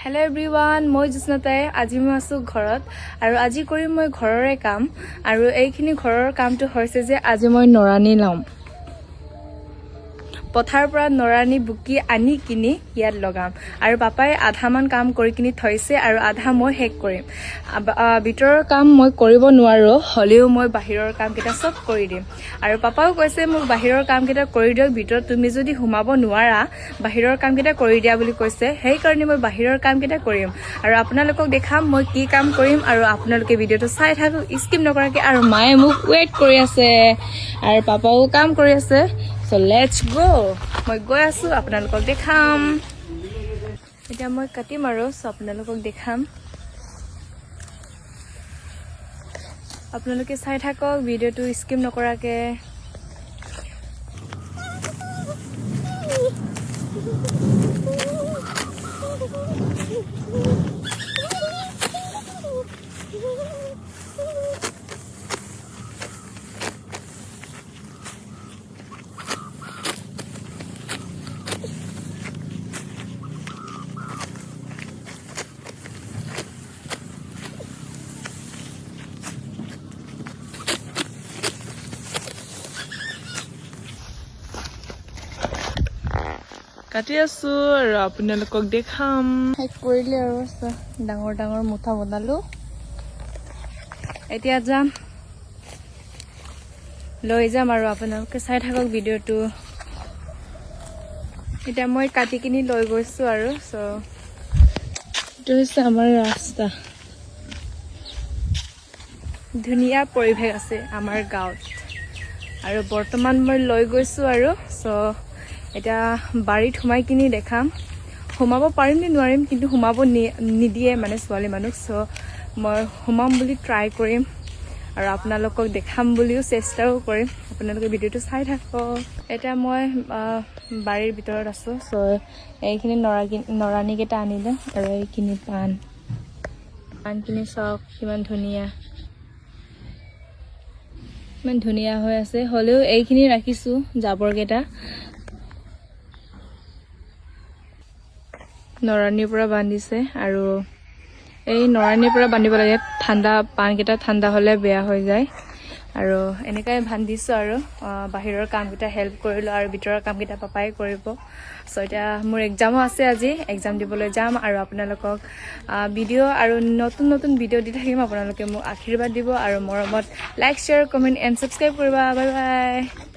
Hello everyone, মই জুস্নাতাই আজি মই আছো ঘৰত আৰু আজি কৰিম মই ঘৰৰে কাম আৰু এইখিনি ঘৰৰ কামটো হৈছে যে আজি মই নৰানি লাম পথাৰ পৰা নৰানি বুকি আনি কিনি ইয়াত লগাম আৰু পাপাই আধামান কাম কৰি কিনি থৈছে আৰু আধা মই হেক কৰিম ভিতৰৰ কাম মই কৰিব নোৱাৰো হলেও মই বাহিৰৰ কাম কেটা সব কৰি দিম আৰু পাপাও কৈছে মোক বাহিৰৰ কাম কেটা কৰি দিয়ক ভিতৰত তুমি যদি হুমাব নোৱাৰা বাহিৰৰ কাম কেটা কৰি দিয়া বুলি কৈছে সেই কাৰণে মই বাহিৰৰ কাম কেটা কৰিম আৰু আপোনালোকক দেখাম মই কি কাম কৰিম আৰু আপোনালোকে ভিডিওটো চাই থাকক স্কিপ নকৰাকে আৰু মায়ে মোক ওয়েট কৰি আছে আৰু পাপাও কাম কৰি আছে So let's go. মই গৈ আছো আপোনালোকক দেখাম এতিয়া মই কাটিম আৰু আপোনালোকক দেখাম আপোনালোকে চাই থাকক ভিডিওটো স্কিপ নকৰাকে কাটি আছো আৰু আপোনালোকক দেখাম হেক কৰিলে আৰু ডাঙৰ ডাঙৰ মুঠা বনালো এতিয়া যাম লৈ যাম আৰু আপোনালোকে চাই থাকক ভিডিওটো এতিয়া মই কাটি কিনি লৈ গৈছো আৰু সো এইটো হৈছে আমাৰ ৰাস্তা ধুনীয়া পৰিৱেশ আছে আমাৰ গাঁৱত আৰু বৰ্তমান মই লৈ গৈছো আৰু সো এটা বাড়িত হুমাই কিনি দেখাম হুমাব পাৰিম নে নোৱাৰিম কিন্তু হুমাব নিদিয়ে মানে ছোৱালী মানুহ সো মই হুমাম বুলি ট্ৰাই কৰিম আৰু আপোনালোকক দেখাম বুলিও চেষ্টাও কৰিম আপোনালোকে ভিডিওটো চাই থাকক এটা মই বাড়িৰ ভিতৰত আছো সো এইখিনি নৰানি কেটা আনিলে আৰু এইখিনি পানখিনি চাওক কিমান ধুনীয়া হৈ আছে হলেও এইখিনি ৰাখিছো জাবৰ কেটা নৰানিৰ পৰা বান্ধিছে আৰু এই নৰানিৰ পৰা বান্ধিব লাগে ঠাণ্ডা পান কেটা ঠাণ্ডা হলে বেয়া হৈ যায় আৰু এনেকাই বান্ধিছো আৰু বাহিৰৰ কাম কেটা হেল্প কৰিলো আৰু ভিতৰৰ কাম কেটা পাপাই কৰিব সো এটা মোৰ এক্সামো আছে আজি এক্সাম দিবলৈ যাম আৰু আপোনালোকক ভিডিও আৰু নতুন ভিডিও দি থাকিম আপোনালোকে মোক আশীৰ্বাদ দিব আৰু মৰমত like share comment and subscribe কৰিবা বাই বাই